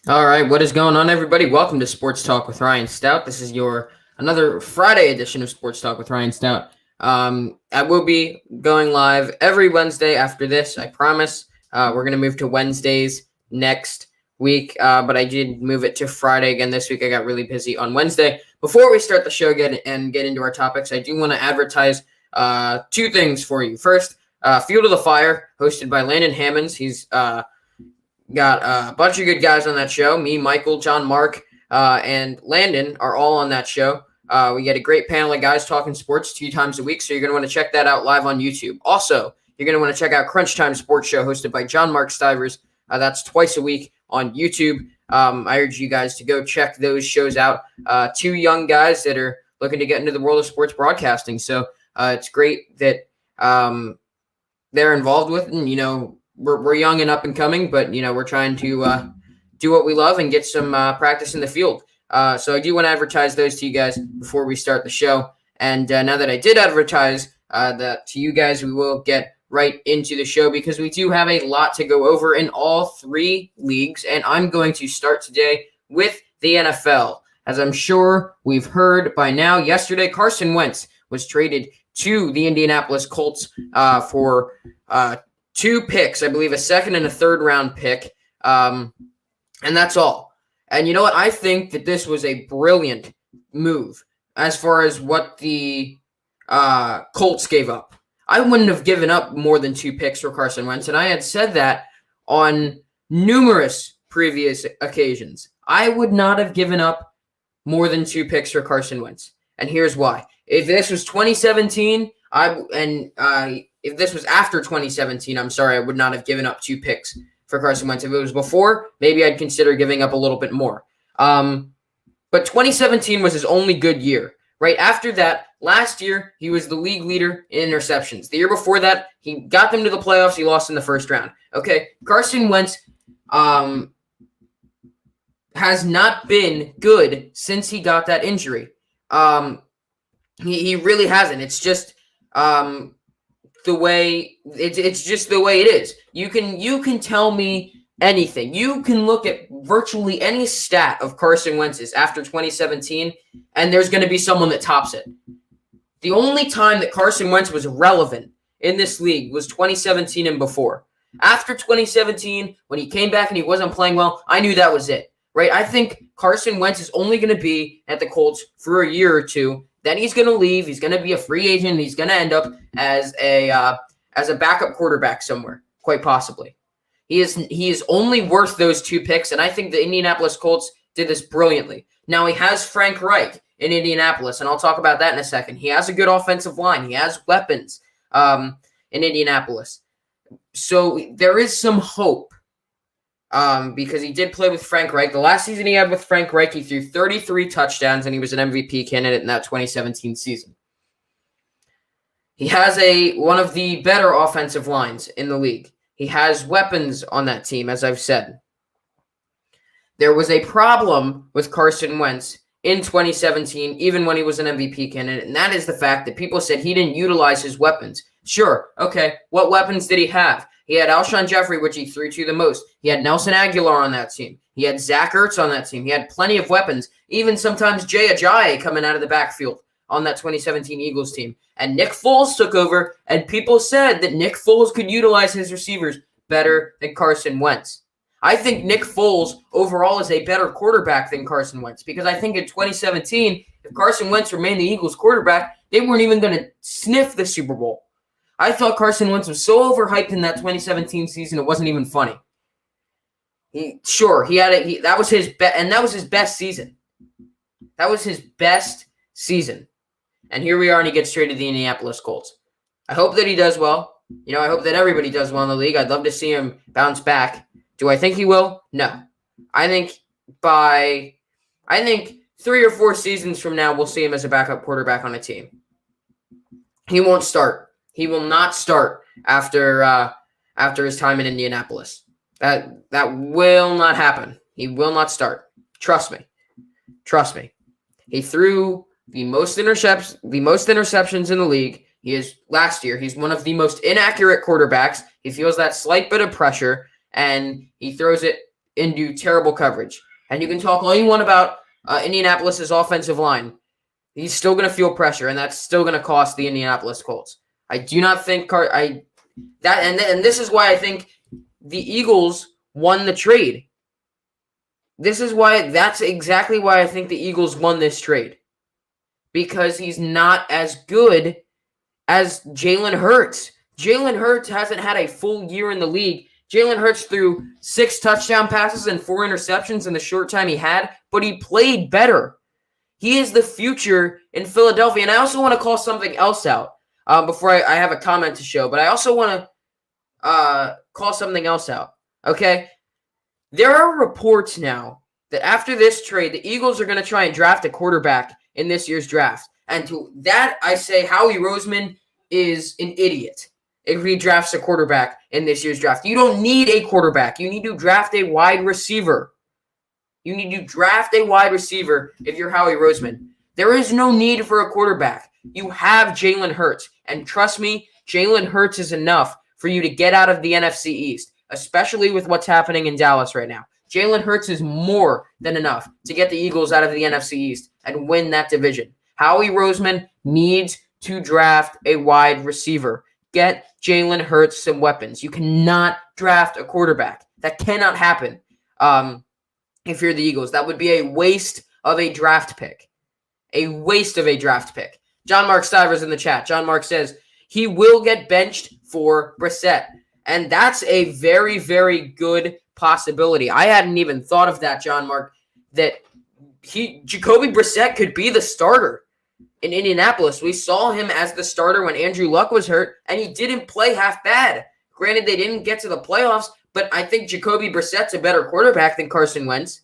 All right, what is going on, everybody? Welcome to Sports Talk with Ryan Stoudt. This is your another Friday edition of Sports Talk with Ryan Stoudt. I will be going live every Wednesday after this, I promise. We're going to move to Wednesdays next week, but I did move it to Friday again this week. I got really busy on Wednesday. Before we start the show again and get into our topics, I do want to advertise two things for you. First, Field of the Fire, hosted by Landon Hammonds. He's got a bunch of good guys on that show. Me, Michael, John, Mark, and Landon are all on that show. We get a great panel of guys talking sports 2 times a week, so you're going to want to check that out live on YouTube. Also, you're going to want to check out Crunch Time Sports Show hosted by John Mark Stivers. That's twice a week on YouTube. I urge you guys to go check those shows out. 2 young guys that are looking to get into the world of sports broadcasting. So it's great that they're involved with it, and, we're young and up and coming, but, we're trying to do what we love and get some practice in the field. So I do want to advertise those to you guys before we start the show. And now that I did advertise that to you guys, we will get right into the show because we do have a lot to go over in all 3 leagues. And I'm going to start today with the NFL. As I'm sure we've heard by now, yesterday Carson Wentz was traded to the Indianapolis Colts for 2 picks, I believe a second and a third round pick. And that's all. And you know what? I think that this was a brilliant move as far as what the Colts gave up. I wouldn't have given up more than 2 picks for Carson Wentz, and I had said that on numerous previous occasions. I would not have given up more than 2 picks for Carson Wentz, and here's why. If this was 2017, if this was after 2017, I would not have given up 2 picks for Carson Wentz. If it was before, maybe I'd consider giving up a little bit more. But 2017 was his only good year. Right after that, last year, he was the league leader in interceptions. The year before that, he got them to the playoffs. He lost in the first round. Okay, Carson Wentz has not been good since he got that injury. He really hasn't. It's just the way it's just the way it is. You can tell me anything. You can look at virtually any stat of Carson Wentz's after 2017, and there's going to be someone that tops it. The only time that Carson Wentz was relevant in this league was 2017 and before. After 2017, when he came back and he wasn't playing well, I knew that was it. Right? I think Carson Wentz is only going to be at the Colts for a year or 2. Then he's going to leave. He's going to be a free agent. And he's going to end up as a backup quarterback somewhere, quite possibly. He is only worth those 2 picks, and I think the Indianapolis Colts did this brilliantly. Now he has Frank Reich in Indianapolis, and I'll talk about that in a second. He has a good offensive line. He has weapons in Indianapolis. So there is some hope because he did play with Frank Reich. The last season he had with Frank Reich, he threw 33 touchdowns, and he was an MVP candidate in that 2017 season. He has one of the better offensive lines in the league. He has weapons on that team, as I've said. There was a problem with Carson Wentz in 2017, even when he was an MVP candidate, and that is the fact that people said he didn't utilize his weapons. Sure, okay, what weapons did he have? He had Alshon Jeffrey, which he threw to the most. He had Nelson Aguilar on that team. He had Zach Ertz on that team. He had plenty of weapons, even sometimes Jay Ajayi coming out of the backfield on that 2017 Eagles team. And Nick Foles took over, and people said that Nick Foles could utilize his receivers better than Carson Wentz. I think Nick Foles overall is a better quarterback than Carson Wentz because I think in 2017, if Carson Wentz remained the Eagles quarterback, they weren't even going to sniff the Super Bowl. I thought Carson Wentz was so overhyped in that 2017 season, it wasn't even funny. That was his best season. That was his best season. And here we are, and he gets traded to the Indianapolis Colts. I hope that he does well. I hope that everybody does well in the league. I'd love to see him bounce back. Do I think he will? No. I think 3 or 4 seasons from now, we'll see him as a backup quarterback on a team. He won't start. He will not start after his time in Indianapolis. That will not happen. He will not start. Trust me. He threw the most interceptions in the league. Last year. He's one of the most inaccurate quarterbacks. He feels that slight bit of pressure, and he throws it into terrible coverage. And you can talk all you want about Indianapolis's offensive line. He's still going to feel pressure, and that's still going to cost the Indianapolis Colts. I do not think and this is why I think the Eagles won the trade. That's exactly why I think the Eagles won this trade. Because he's not as good as Jalen Hurts. Jalen Hurts hasn't had a full year in the league. Jalen Hurts threw 6 touchdown passes and 4 interceptions in the short time he had, but he played better. He is the future in Philadelphia. And I also want to call something else out before I have a comment to show. But I also want to call something else out. Okay? There are reports now that after this trade, the Eagles are going to try and draft a quarterback in this year's draft. And to that, I say Howie Roseman is an idiot if he drafts a quarterback in this year's draft. You don't need a quarterback. You need to draft a wide receiver. You need to draft a wide receiver if you're Howie Roseman. There is no need for a quarterback. You have Jalen Hurts. And trust me, Jalen Hurts is enough for you to get out of the NFC East, especially with what's happening in Dallas right now. Jalen Hurts is more than enough to get the Eagles out of the NFC East and win that division. Howie Roseman needs to draft a wide receiver. Get Jalen Hurts some weapons. You cannot draft a quarterback. That cannot happen if you're the Eagles. That would be a waste of a draft pick. A waste of a draft pick. John Mark Stivers in the chat. John Mark says he will get benched for Brissette. And that's a very, very good possibility. I hadn't even thought of that, John Mark, that Jacoby Brissette could be the starter in Indianapolis. We saw him as the starter when Andrew Luck was hurt, and he didn't play half bad. Granted, they didn't get to the playoffs, but I think Jacoby Brissett's a better quarterback than Carson Wentz.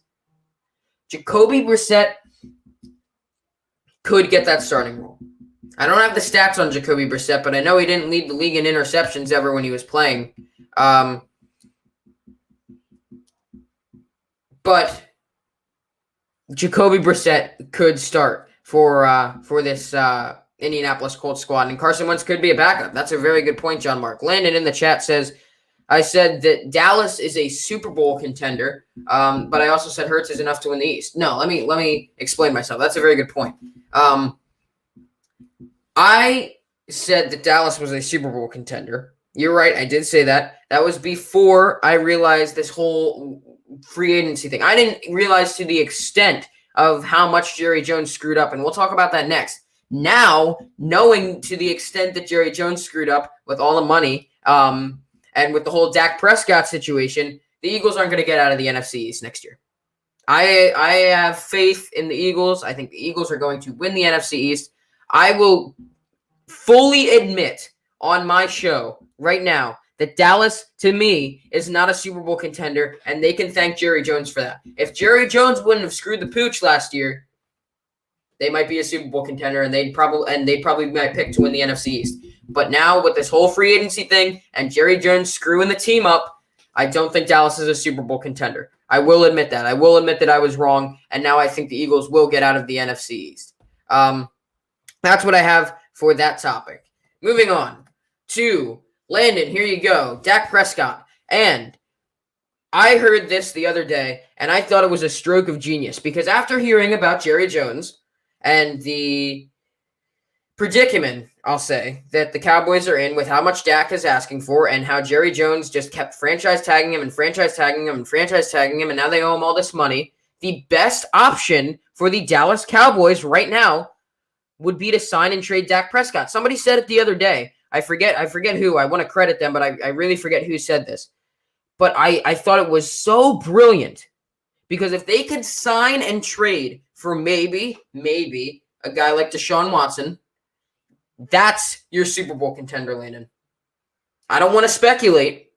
Jacoby Brissette could get that starting role. I don't have the stats on Jacoby Brissette, but I know he didn't lead the league in interceptions ever when he was playing. But Jacoby Brissette could start for this Indianapolis Colts squad, and Carson Wentz could be a backup. That's a very good point, John Mark. Landon in the chat says, I said that Dallas is a Super Bowl contender, but I also said Hurts is enough to win the East. No, let me explain myself. That's a very good point. I said that Dallas was a Super Bowl contender. You're right. I did say that. That was before I realized this whole free agency thing. I didn't realize to the extent of how much Jerry Jones screwed up, and we'll talk about that next. Now, knowing to the extent that Jerry Jones screwed up with all the money and with the whole Dak Prescott situation, the Eagles aren't going to get out of the NFC East next year. I have faith in the Eagles. I think the Eagles are going to win the NFC East. I will fully admit on my show right now that Dallas, to me, is not a Super Bowl contender, and they can thank Jerry Jones for that. If Jerry Jones wouldn't have screwed the pooch last year, they might be a Super Bowl contender, and they'd probably might pick to win the NFC East. But now with this whole free agency thing and Jerry Jones screwing the team up, I don't think Dallas is a Super Bowl contender. I will admit that. I will admit that I was wrong, and now I think the Eagles will get out of the NFC East. That's what I have for that topic. Moving on to Landon. Here you go. Dak Prescott. And I heard this the other day, and I thought it was a stroke of genius because after hearing about Jerry Jones and the predicament, I'll say, that the Cowboys are in with how much Dak is asking for and how Jerry Jones just kept franchise tagging him and franchise tagging him and franchise tagging him, and now they owe him all this money, the best option for the Dallas Cowboys right now would be to sign and trade Dak Prescott. Somebody said it the other day. I forget who. I want to credit them, but I really forget who said this. But I thought it was so brilliant because if they could sign and trade for maybe a guy like Deshaun Watson, that's your Super Bowl contender, Landon. I don't want to speculate.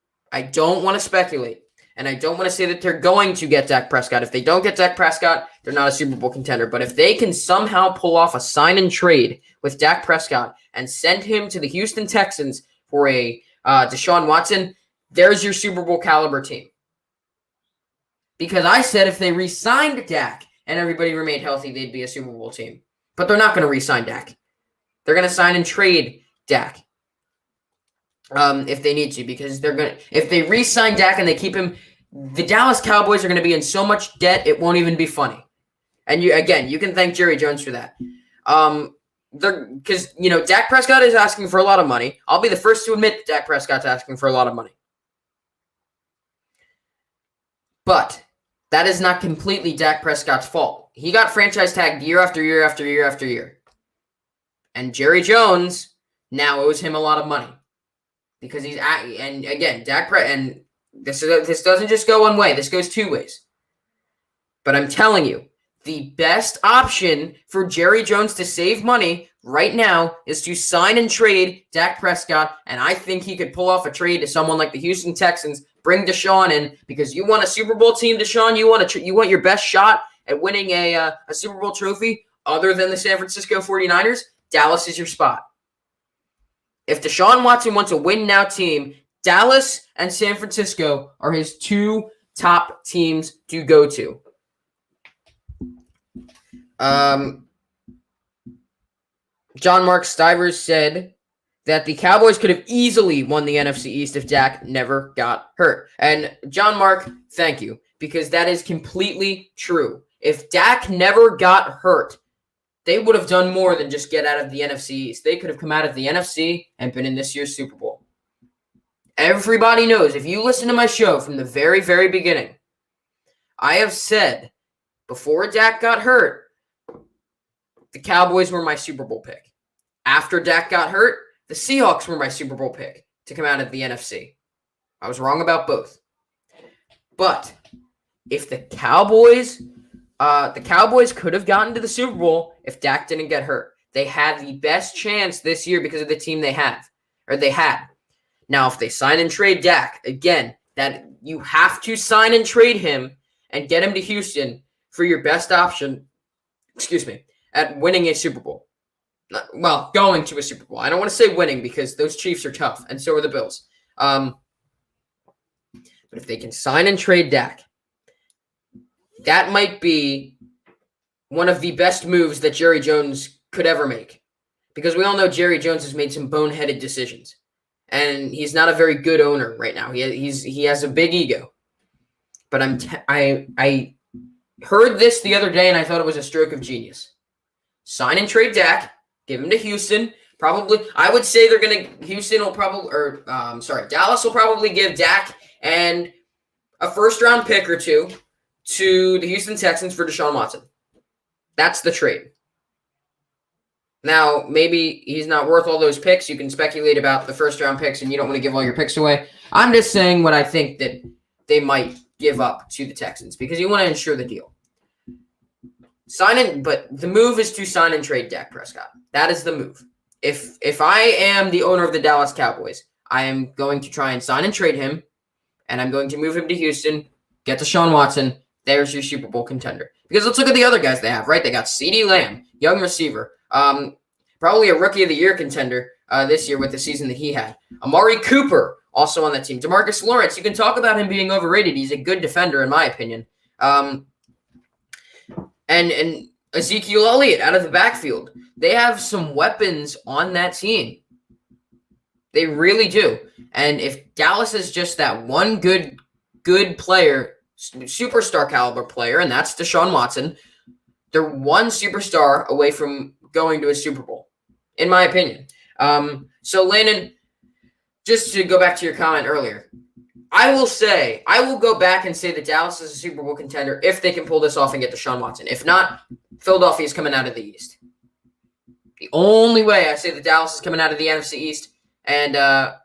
And I don't want to say that they're going to get Dak Prescott. If they don't get Dak Prescott, they're not a Super Bowl contender. But if they can somehow pull off a sign and trade with Dak Prescott and send him to the Houston Texans for a Deshaun Watson, there's your Super Bowl caliber team. Because I said if they re-signed Dak and everybody remained healthy, they'd be a Super Bowl team. But they're not going to re-sign Dak. They're going to sign and trade Dak. If they need to, because if they re-sign Dak and they keep him, the Dallas Cowboys are going to be in so much debt it won't even be funny. And you can thank Jerry Jones for that. Because Dak Prescott is asking for a lot of money. I'll be the first to admit that Dak Prescott's asking for a lot of money. But that is not completely Dak Prescott's fault. He got franchise tagged year after year after year after year. And Jerry Jones now owes him a lot of money. Because this doesn't just go one way. This goes two ways. But I'm telling you, the best option for Jerry Jones to save money right now is to sign and trade Dak Prescott, and I think he could pull off a trade to someone like the Houston Texans, bring Deshaun in, because you want a Super Bowl team, Deshaun. You want your best shot at winning a Super Bowl trophy other than the San Francisco 49ers. Dallas is your spot. If Deshaun Watson wants a win-now team, Dallas and San Francisco are his two top teams to go to. John Mark Stivers said that the Cowboys could have easily won the NFC East if Dak never got hurt. And John Mark, thank you, because that is completely true. If Dak never got hurt, they would have done more than just get out of the NFC East. They could have come out of the NFC and been in this year's Super Bowl. Everybody knows, if you listen to my show from the very, very beginning, I have said before Dak got hurt, the Cowboys were my Super Bowl pick. After Dak got hurt, the Seahawks were my Super Bowl pick to come out of the NFC. I was wrong about both. But if the Cowboys could have gotten to the Super Bowl if Dak didn't get hurt. They had the best chance this year because of the team they had. Now, if they sign and trade Dak, again, that you have to sign and trade him and get him to Houston for your best option, at winning a Super Bowl. Well, going to a Super Bowl. I don't want to say winning because those Chiefs are tough, and so are the Bills. But if they can sign and trade Dak, that might be one of the best moves that Jerry Jones could ever make. Because we all know Jerry Jones has made some boneheaded decisions. And he's not a very good owner right now. He has a big ego. But I heard this the other day, and I thought it was a stroke of genius. Sign and trade Dak, give him to Houston. Probably, I would say Dallas will probably give Dak and a first-round pick or two to the Houston Texans for Deshaun Watson. That's the trade. Now, maybe he's not worth all those picks. You can speculate about the first-round picks, and you don't want to give all your picks away. I'm just saying what I think that they might give up to the Texans because you want to ensure the deal. But the move is to sign and trade Dak Prescott. That is the move. If I am the owner of the Dallas Cowboys, I am going to try and sign and trade him, and I'm going to move him to Houston, get Deshaun Watson. There's your Super Bowl contender. Because let's look at the other guys they have, right? They got CeeDee Lamb, young receiver, probably a Rookie of the Year contender this year with the season that he had. Amari Cooper, also on that team. DeMarcus Lawrence, you can talk about him being overrated. He's a good defender, in my opinion. And Ezekiel Elliott out of the backfield. They have some weapons on that team. They really do. And if Dallas is just that one good player, superstar caliber player, and that's Deshaun Watson, they're one superstar away from going to a Super Bowl, in my opinion. So, Landon, just to go back to your comment earlier, I will go back and say that Dallas is a Super Bowl contender if they can pull this off and get Deshaun Watson. If not, Philadelphia is coming out of the East. The only way I say that Dallas is coming out of the NFC East and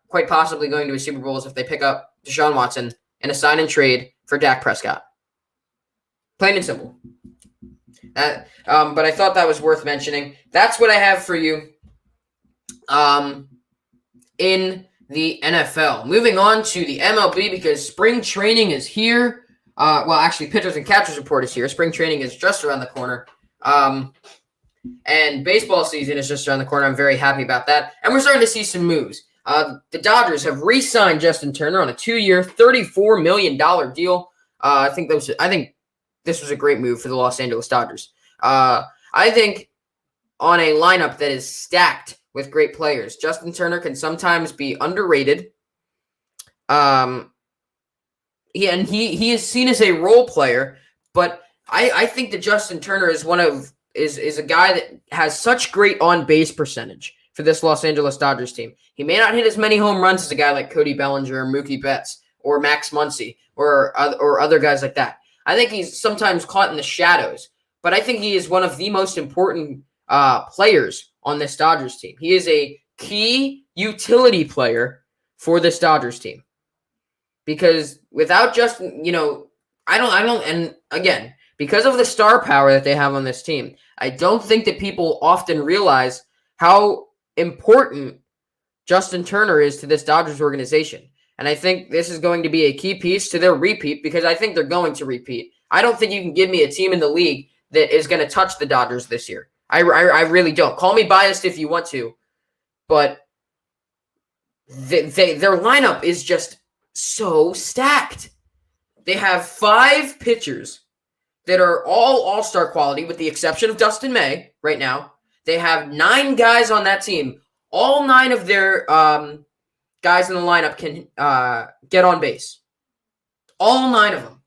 quite possibly going to a Super Bowl is if they pick up Deshaun Watson in a sign and trade for Dak Prescott. Plain and simple. But I thought that was worth mentioning. That's what I have for you in the NFL. Moving on to the MLB because spring training is here. Actually, pitchers and catchers report is here. Spring training is just around the corner. And baseball season is just around the corner. I'm very happy about that. And we're starting to see some moves. The Dodgers have re-signed Justin Turner on a 2-year, $34 million deal. I think this was a great move for the Los Angeles Dodgers. I think on a lineup that is stacked with great players, Justin Turner can sometimes be underrated. he is seen as a role player, but I think that Justin Turner is is a guy that has such great on-base percentage for this Los Angeles Dodgers team. He may not hit as many home runs as a guy like Cody Bellinger or Mookie Betts or Max Muncy or other guys like that. I think he's sometimes caught in the shadows, but I think he is one of the most important players on this Dodgers team. He is a key utility player for this Dodgers team. Because without Justin, and again, because of the star power that they have on this team, I don't think that people often realize how important Justin Turner is to this Dodgers organization. And I think this is going to be a key piece to their repeat, because I think they're going to repeat. I don't think you can give me a team in the league that is going to touch the Dodgers this year. I really don't. Call me biased if you want to, but their lineup is just so stacked. They have 5 pitchers that are all all-star quality, with the exception of Dustin May right now. They have 9 guys on that team. All 9 of their guys in the lineup can get on base. All 9 of them.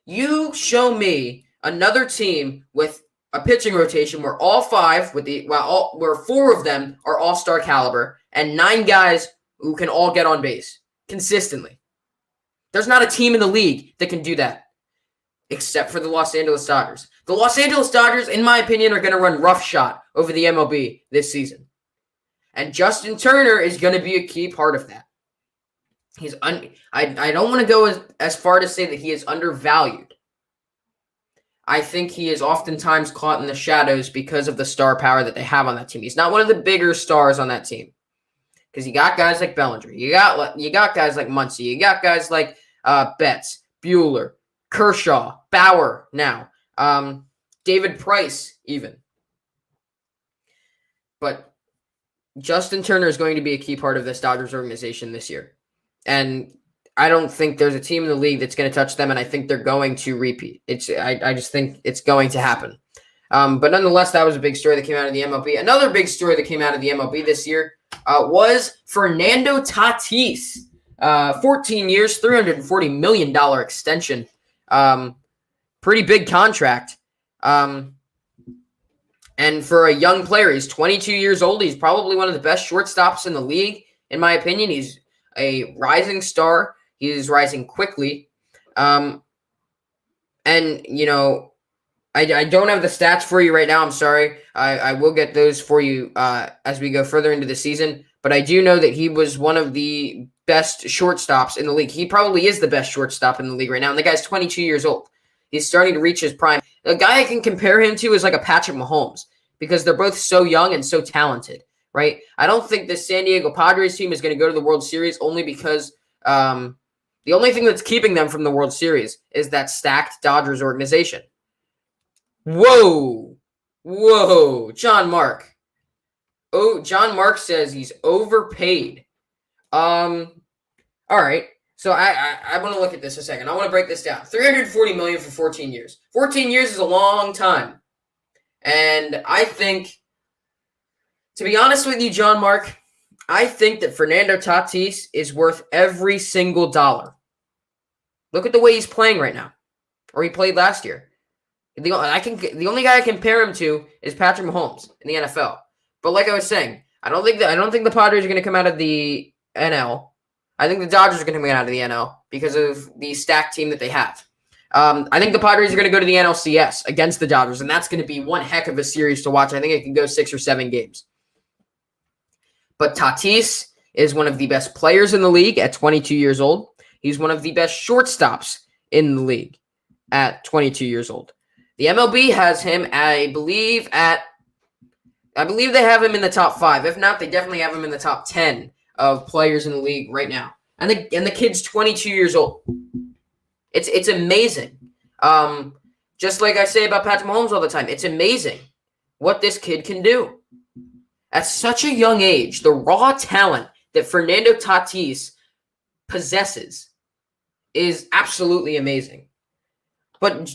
You show me another team with a pitching rotation where all 5 where 4 of them are all-star caliber and 9 guys who can all get on base consistently. There's not a team in the league that can do that, except for the Los Angeles Dodgers. The Los Angeles Dodgers, in my opinion, are going to run roughshod over the MLB this season. And Justin Turner is going to be a key part of that. I don't want to go as far to say that he is undervalued. I think he is oftentimes caught in the shadows because of the star power that they have on that team. He's not one of the bigger stars on that team, because you got guys like Bellinger, you got guys like Muncy, you got guys like Betts, Buehler, Kershaw, Bauer now, David Price even. But Justin Turner is going to be a key part of this Dodgers organization this year. And I don't think there's a team in the league that's going to touch them, and I think they're going to repeat. I just think it's going to happen. But nonetheless, that was a big story that came out of the MLB. Another big story that came out of the MLB this year was Fernando Tatis. 14 years, $340 million extension. Pretty big contract. And for a young player, he's 22 years old. He's probably one of the best shortstops in the league, in my opinion. He's a rising star. He is rising quickly. And, I don't have the stats for you right now. I'm sorry. I will get those for you as we go further into the season. But I do know that he was one of the best shortstops in the league. He probably is the best shortstop in the league right now. And the guy's 22 years old. He's starting to reach his prime. A guy I can compare him to is like a Patrick Mahomes, because they're both so young and so talented, right? I don't think the San Diego Padres team is going to go to the World Series only because the only thing that's keeping them from the World Series is that stacked Dodgers organization. Whoa, John Mark. Oh, John Mark says he's overpaid. All right. So I want to look at this a second. I want to break this down. $340 million for 14 years. 14 years is a long time. And I think, to be honest with you, John Mark, I think that Fernando Tatis is worth every single dollar. Look at the way he's playing right now, or he played last year. The only guy I compare him to is Patrick Mahomes in the NFL. But like I was saying, I don't think the Padres are going to come out of the NL. I think the Dodgers are going to come out of the NL because of the stacked team that they have. I think the Padres are going to go to the NLCS against the Dodgers, and that's going to be one heck of a series to watch. I think it can go 6 or 7 games. But Tatis is one of the best players in the league at 22 years old. He's one of the best shortstops in the league at 22 years old. The MLB has him, I believe they have him in the top 5. If not, they definitely have him in the top 10 of players in the league right now. And the kid's 22 years old. It's amazing. Just like I say about Patrick Mahomes all the time, it's amazing what this kid can do. At such a young age, the raw talent that Fernando Tatis possesses is absolutely amazing. But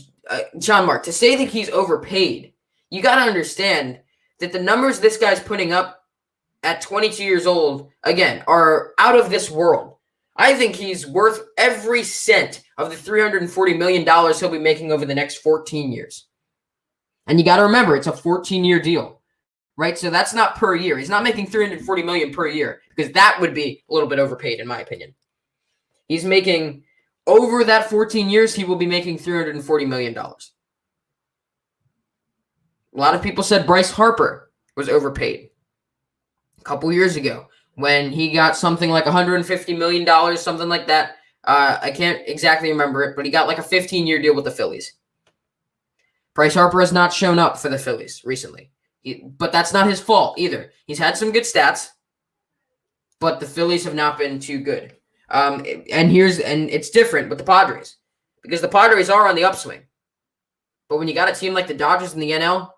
John Mark, to say that he's overpaid, you got to understand that the numbers this guy's putting up at 22 years old, again, are out of this world. I think he's worth every cent of the $340 million he'll be making over the next 14 years. And you got to remember, it's a 14-year deal, right? So that's not per year. He's not making $340 million per year, because that would be a little bit overpaid, in my opinion. He's making, over that 14 years, he will be making $340 million. A lot of people said Bryce Harper was overpaid a couple years ago when he got something like $150 million, something like that. I can't exactly remember it, but he got like a 15-year deal with the Phillies. Bryce Harper has not shown up for the Phillies recently, but that's not his fault either. He's had some good stats, but the Phillies have not been too good. And it's different with the Padres, because the Padres are on the upswing. But when you got a team like the Dodgers in the NL,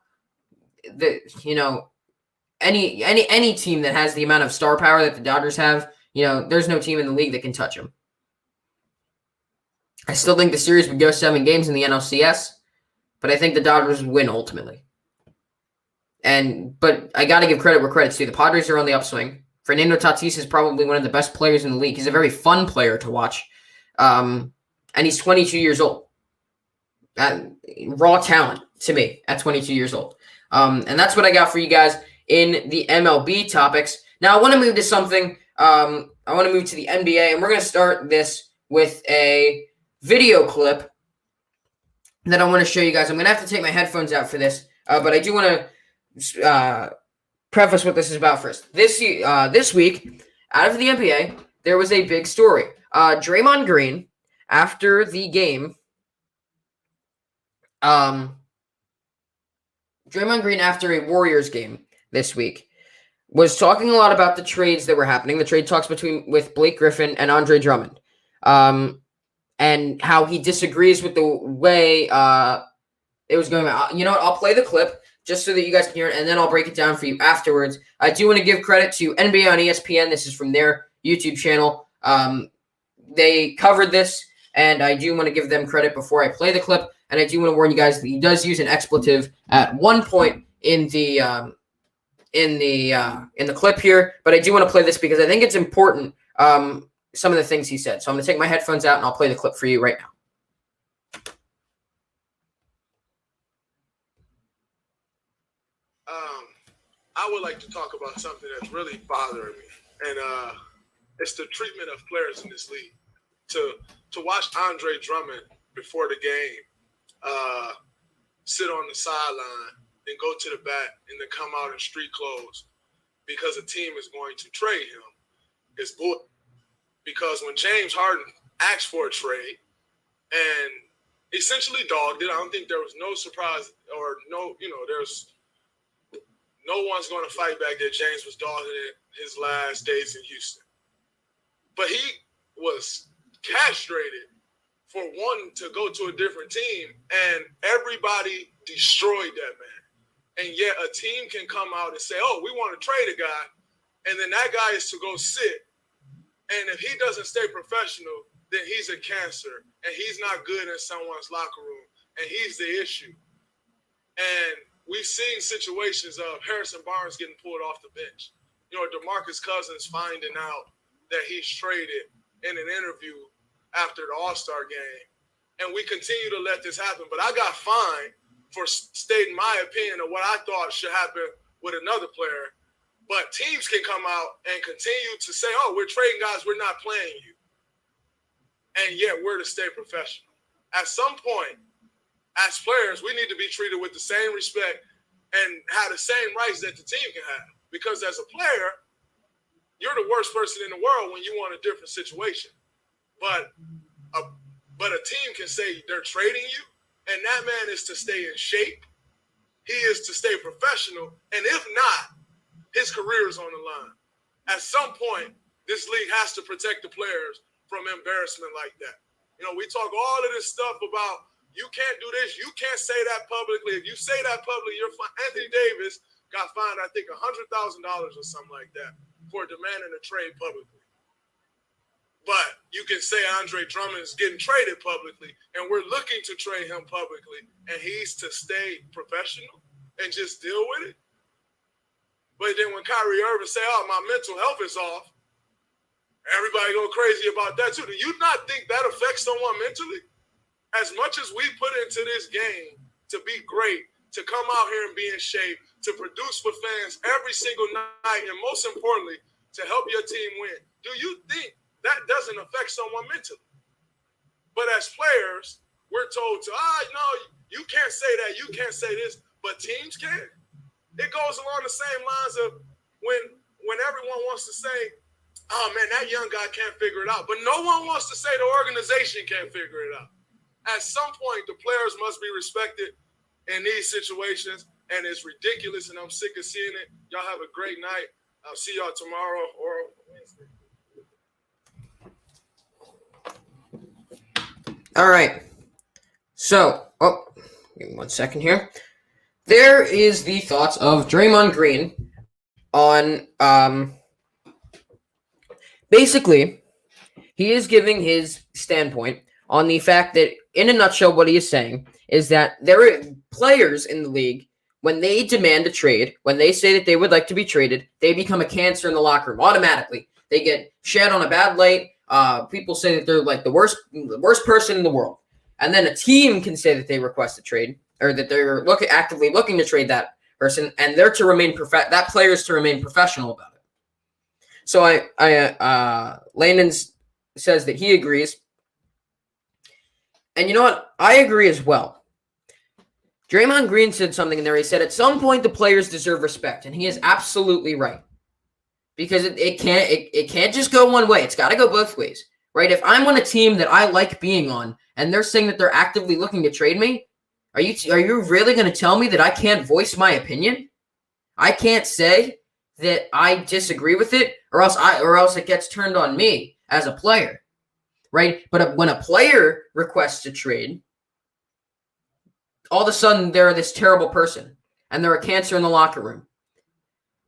any team that has the amount of star power that the Dodgers have, there's no team in the league that can touch them. I still think the series would go 7 games in the NLCS, but I think the Dodgers would win ultimately. But I got to give credit where credit's due. The Padres are on the upswing. Fernando Tatis is probably one of the best players in the league. He's a very fun player to watch. And he's 22 years old. Raw talent to me at 22 years old. And that's what I got for you guys in the MLB topics. Now I want to move to something. I want to move to the NBA, and we're going to start this with a video clip that I want to show you guys. I'm going to have to take my headphones out for this, but I do want to preface what this is about first. This week, out of the NBA, there was a big story. Draymond Green, after the game, Draymond Green, after a Warriors game this week, was talking a lot about the trades that were happening, the trade talks with Blake Griffin and Andre Drummond, and how he disagrees with the way it was going on. You know what? I'll play the clip just so that you guys can hear it, and then I'll break it down for you afterwards. I do want to give credit to NBA on ESPN. This is from their YouTube channel. They covered this, and I do want to give them credit before I play the clip. And I do want to warn you guys that he does use an expletive at one point in the clip here. But I do want to play this because I think it's important. Some of the things he said. So I'm going to take my headphones out and I'll play the clip for you right now. I would like to talk about something that's really bothering me, and it's the treatment of players in this league. To watch Andre Drummond before the game sit on the sideline and go to the bat and then come out in street clothes because a team is going to trade him is bull. Because when James Harden asked for a trade and essentially dogged it, I don't think there was no surprise or there's no one's going to fight back that James was dogging it his last days in Houston. But he was castrated for wanting to go to a different team, and everybody destroyed that man. And yet a team can come out and say, oh, we want to trade a guy, and then that guy is to go sit. And if he doesn't stay professional, then he's a cancer, and he's not good in someone's locker room, and he's the issue. And we've seen situations of Harrison Barnes getting pulled off the bench. DeMarcus Cousins finding out that he's traded in an interview after the All-Star game. And we continue to let this happen. But I got fined for stating my opinion of what I thought should happen with another player. But teams can come out and continue to say, oh, we're trading guys, we're not playing you. And yet we're to stay professional. At some point, as players, we need to be treated with the same respect and have the same rights that the team can have. Because as a player, you're the worst person in the world when you want a different situation. But a team can say they're trading you, and that man is to stay in shape. He is to stay professional. And if not, his career is on the line. At some point, this league has to protect the players from embarrassment like that. We talk all of this stuff about you can't do this, you can't say that publicly. If you say that publicly, you're fine. Anthony Davis got fined, I think, $100,000 or something like that for demanding a trade publicly. But you can say Andre Drummond is getting traded publicly, and we're looking to trade him publicly, and he's to stay professional and just deal with it. But then when Kyrie Irving say, oh, my mental health is off, Everybody go crazy about that too. Do you not think that affects someone mentally? As much as we put into this game to be great, to come out here and be in shape, to produce for fans every single night, and most importantly, to help your team win, do you think that doesn't affect someone mentally? But as players, we're told to, no, you can't say that, you can't say this, but teams can. It goes along the same lines of when everyone wants to say, oh, man, that young guy can't figure it out. But no one wants to say the organization can't figure it out. At some point, the players must be respected in these situations, and it's ridiculous, and I'm sick of seeing it. Y'all have a great night. I'll see y'all tomorrow or Wednesday. All right. So, give me 1 second here. There is the thoughts of Draymond Green on, basically, he is giving his standpoint on the fact that, in a nutshell, what he is saying is that there are players in the league, when they demand a trade, when they say that they would like to be traded, they become a cancer in the locker room automatically. They get shed on a bad light. People say that they're like the worst person in the world. And then a team can say that they request a trade, or that they're actively looking to trade that person, and they're to remain that player is to remain professional about it. So Landon says that he agrees. And you know what? I agree as well. Draymond Green said something in there. He said, at some point, the players deserve respect. And he is absolutely right. Because it can't just go one way. It's got to go both ways, right? If I'm on a team that I like being on, and they're saying that they're actively looking to trade me, are you really going to tell me that I can't voice my opinion? I can't say that I disagree with it, or else it gets turned on me as a player, right? But when a player requests a trade, all of a sudden they're this terrible person, and they're a cancer in the locker room.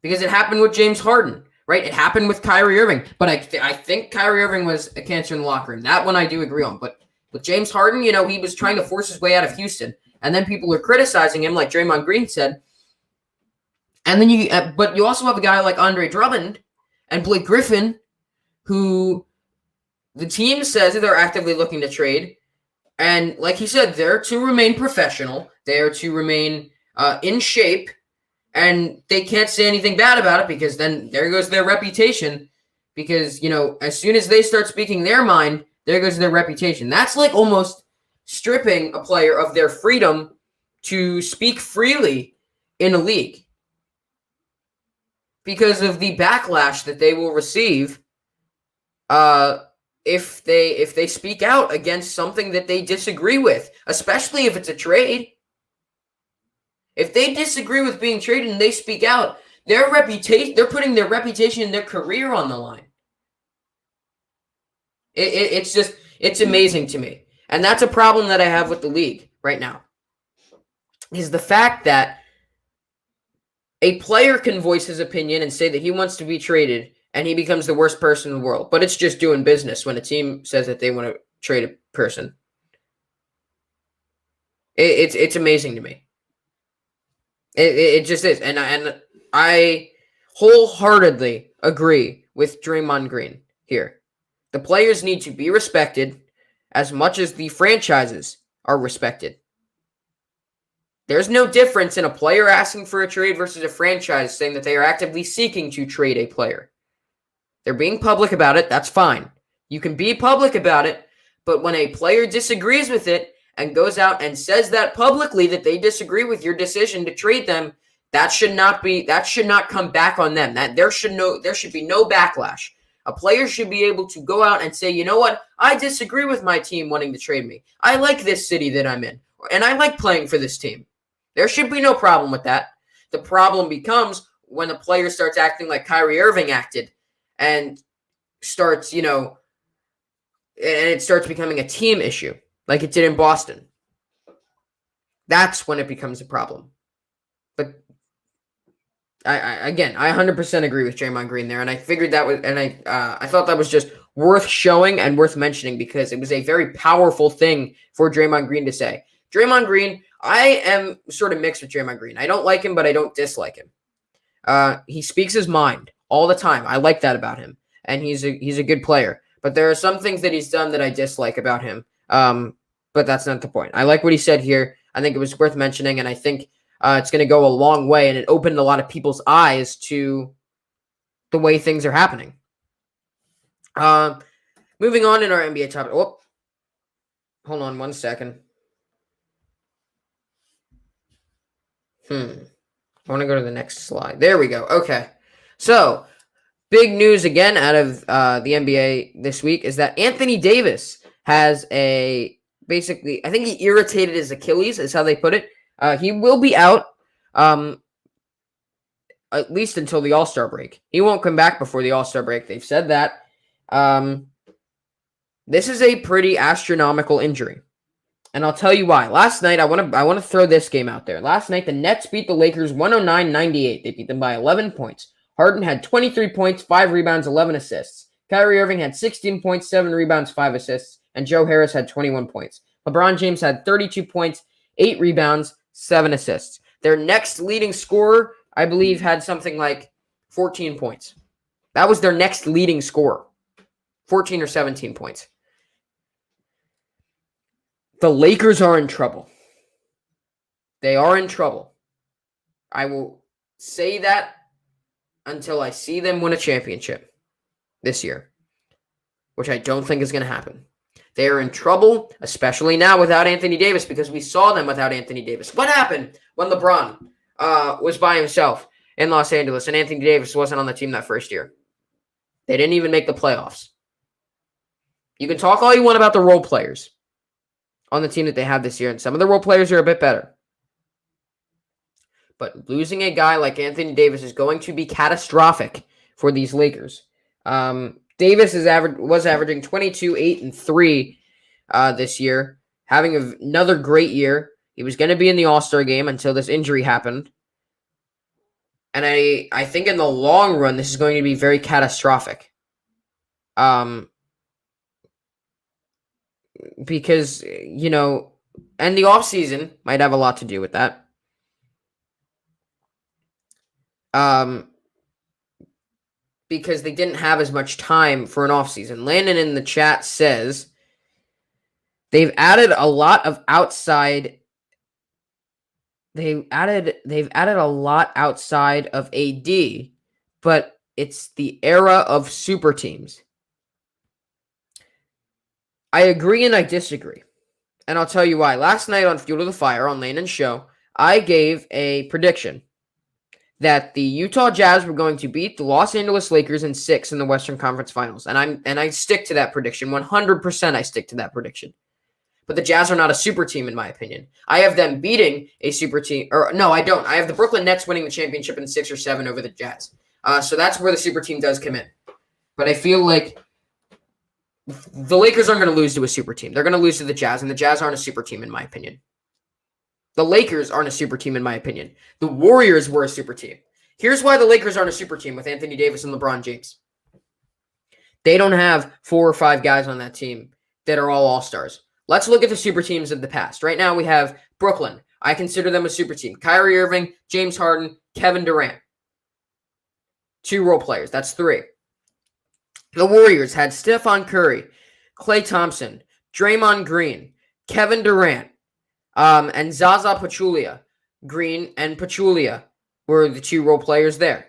Because it happened with James Harden, right? It happened with Kyrie Irving, but I think Kyrie Irving was a cancer in the locker room. That one I do agree on. But with James Harden, he was trying to force his way out of Houston, and then people are criticizing him, like Draymond Green said. And then but you also have a guy like Andre Drummond and Blake Griffin, who the team says that they're actively looking to trade. And like he said, they're to remain professional. They are to remain in shape. And they can't say anything bad about it, because then there goes their reputation. Because, as soon as they start speaking their mind, there goes their reputation. That's like almost stripping a player of their freedom to speak freely in a league, because of the backlash that they will receive if they speak out against something that they disagree with, especially if it's a trade. If they disagree with being traded and they speak out, their reputation, they're putting their reputation and their career on the line. It's amazing to me. And that's a problem that I have with the league right now, is the fact that a player can voice his opinion and say that he wants to be traded, and he becomes the worst person in the world. But it's just doing business when a team says that they want to trade a person. It's amazing to me. It just is. And I wholeheartedly agree with Draymond Green here. The players need to be respected as much as the franchises are respected. There's no difference in a player asking for a trade versus a franchise saying that they are actively seeking to trade a player. They're being public about it. That's fine. You can be public about it, but when a player disagrees with it and goes out and says that publicly, that they disagree with your decision to trade them, that should not come back on them. That there should be no backlash. A player should be able to go out and say, you know what? I disagree with my team wanting to trade me. I like this city that I'm in, and I like playing for this team. There should be no problem with that. The problem becomes when a player starts acting like Kyrie Irving acted and starts, and it starts becoming a team issue like it did in Boston. That's when it becomes a problem. But I 100% agree with Draymond Green there, and I figured that was, and I thought that was just worth showing and worth mentioning, because it was a very powerful thing for Draymond Green to say. Draymond Green, I am sort of mixed with Draymond Green. I don't like him, but I don't dislike him. He speaks his mind all the time. I like that about him. and he's a good player. But there are some things that he's done that I dislike about him. But that's not the point. I like what he said here. I think it was worth mentioning, and I think it's going to go a long way, and it opened a lot of people's eyes to the way things are happening. Moving on in our NBA topic. Oh, hold on 1 second. I want to go to the next slide. There we go. Okay. So, big news again out of the NBA this week is that Anthony Davis has basically, I think he irritated his Achilles, is how they put it. He will be out at least until the All-Star break. He won't come back before the All-Star break. They've said that. This is a pretty astronomical injury. And I'll tell you why. Last night, I want to throw this game out there. Last night, the Nets beat the Lakers 109-98. They beat them by 11 points. Harden had 23 points, 5 rebounds, 11 assists. Kyrie Irving had 16 points, 7 rebounds, 5 assists. And Joe Harris had 21 points. LeBron James had 32 points, 8 rebounds, 7 assists. Their next leading scorer, I believe, had something like 14 points. That was their next leading scorer. 14 or 17 points. The Lakers are in trouble. They are in trouble. I will say that until I see them win a championship this year, which I don't think is going to happen. They are in trouble, especially now without Anthony Davis, because we saw them without Anthony Davis. What happened when LeBron was by himself in Los Angeles and Anthony Davis wasn't on the team that first year? They didn't even make the playoffs. You can talk all you want about the role players on the team that they have this year, and some of the role players are a bit better. But losing a guy like Anthony Davis is going to be catastrophic for these Lakers. Davis was averaging 22, 8, and 3 this year, having another great year. He was going to be in the All-Star game until this injury happened. And I think in the long run, this is going to be very catastrophic. Because, and the offseason might have a lot to do with that. Because they didn't have as much time for an offseason. Landon in the chat says they've added a lot of outside. They've added a lot outside of AD, but it's the era of super teams. I agree and I disagree. And I'll tell you why. Last night on Fuel to the Fire on Landon's show, I gave a prediction that the Utah Jazz were going to beat the Los Angeles Lakers in 6 in the Western Conference Finals. And I stick to that prediction. 100% I stick to that prediction. But the Jazz are not a super team, in my opinion. I have them beating a super team. Or no, I don't. I have the Brooklyn Nets winning the championship in 6 or 7 over the Jazz. So that's where the super team does come in. But I feel like the Lakers aren't going to lose to a super team. They're going to lose to the Jazz, and the Jazz aren't a super team, in my opinion. The Lakers aren't a super team, in my opinion. The Warriors were a super team. Here's why the Lakers aren't a super team with Anthony Davis and LeBron James. They don't have 4 or 5 guys on that team that are all all-stars. Let's look at the super teams of the past. Right now we have Brooklyn. I consider them a super team. Kyrie Irving, James Harden, Kevin Durant. 2 role players. That's 3. The Warriors had Stephon Curry, Klay Thompson, Draymond Green, Kevin Durant, and Zaza Pachulia. Green and Pachulia were the 2 role players there.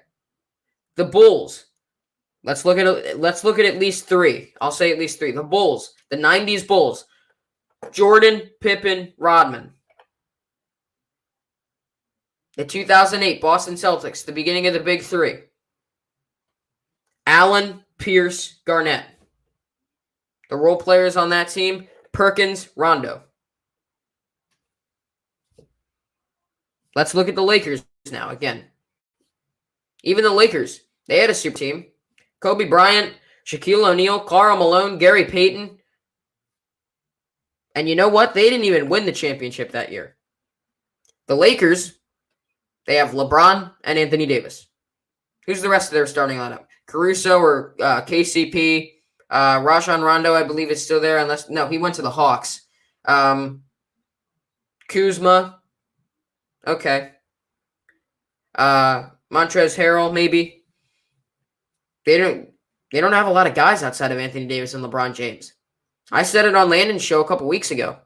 The Bulls. Let's look at at least 3. I'll say at least 3. The Bulls, the 90s Bulls. Jordan, Pippen, Rodman. The 2008 Boston Celtics, the beginning of the Big 3. Allen, Pierce, Garnett. The role players on that team, Perkins, Rondo. Let's look at the Lakers now again. Even the Lakers, they had a super team. Kobe Bryant, Shaquille O'Neal, Karl Malone, Gary Payton. And you know what? They didn't even win the championship that year. The Lakers, they have LeBron and Anthony Davis. Who's the rest of their starting lineup? Caruso or KCP. Rajon Rondo, I believe, is still there. No, he went to the Hawks. Kuzma. Okay. Montrezl Harrell, maybe. They They don't have a lot of guys outside of Anthony Davis and LeBron James. I said it on Landon's show a couple weeks ago.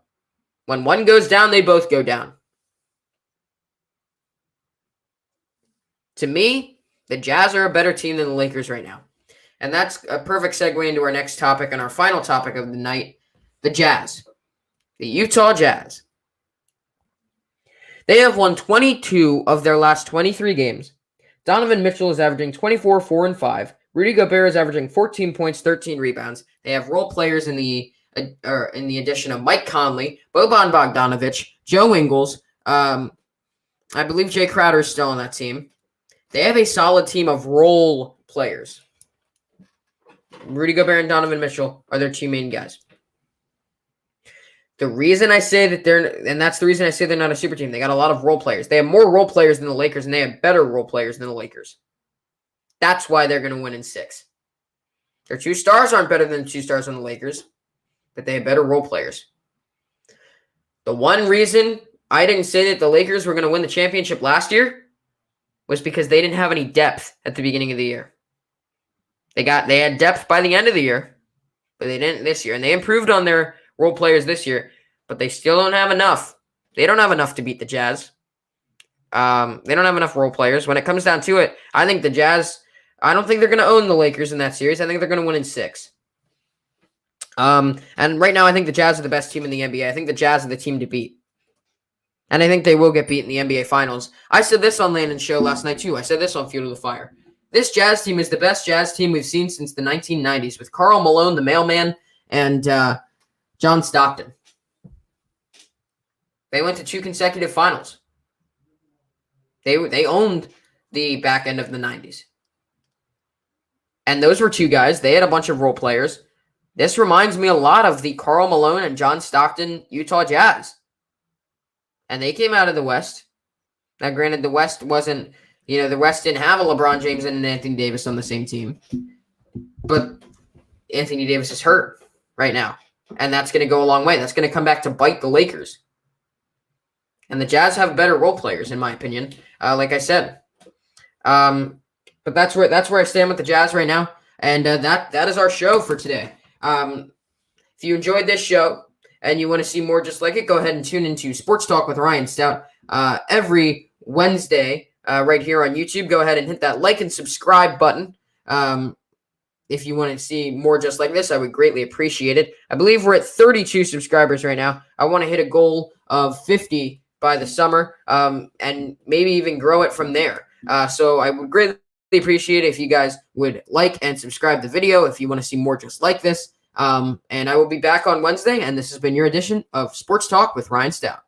When one goes down, they both go down. To me, the Jazz are a better team than the Lakers right now. And that's a perfect segue into our next topic and our final topic of the night, the Jazz. The Utah Jazz. They have won 22 of their last 23 games. Donovan Mitchell is averaging 24, 4, and 5. Rudy Gobert is averaging 14 points, 13 rebounds. They have role players in the addition of Mike Conley, Boban Bogdanovic, Joe Ingles. I believe Jay Crowder is still on that team. They have a solid team of role players. Rudy Gobert and Donovan Mitchell are their two main guys. The reason I say that that's the reason I say they're not a super team. They got a lot of role players. They have more role players than the Lakers, and they have better role players than the Lakers. That's why they're going to win in 6. Their 2 stars aren't better than the 2 stars on the Lakers, but they have better role players. The one reason I didn't say that the Lakers were going to win the championship last year was because they didn't have any depth at the beginning of the year. They had depth by the end of the year, but they didn't this year. And they improved on their role players this year, but they still don't have enough. They don't have enough to beat the Jazz. They don't have enough role players. When it comes down to it, I think the Jazz, I don't think they're going to own the Lakers in that series. I think they're going to win in 6. And right now, I think the Jazz are the best team in the NBA. I think the Jazz are the team to beat. And I think they will get beat in the NBA Finals. I said this on Landon's show last night, too. I said this on Fuel to the Fire. This Jazz team is the best Jazz team we've seen since the 1990s with Karl Malone, the mailman, and John Stockton. They went to 2 consecutive finals. They owned the back end of the 90s. And those were 2 guys. They had a bunch of role players. This reminds me a lot of the Karl Malone and John Stockton Utah Jazz. And they came out of the West. Now, granted, the West wasn't, the West didn't have a LeBron James and an Anthony Davis on the same team. But Anthony Davis is hurt right now. And that's going to go a long way. That's going to come back to bite the Lakers. And the Jazz have better role players, in my opinion, like I said. But that's where I stand with the Jazz right now. And that is our show for today. If you enjoyed this show and you want to see more just like it, go ahead and tune into Sports Talk with Ryan Stoudt every Wednesday right here on YouTube. Go ahead and hit that like and subscribe button. If you want to see more just like this, I would greatly appreciate it. I believe we're at 32 subscribers right now. I want to hit a goal of 50 by the summer and maybe even grow it from there. So I would greatly appreciate it if you guys would like and subscribe the video if you want to see more just like this. And I will be back on Wednesday, and this has been your edition of Sports Talk with Ryan Stoudt.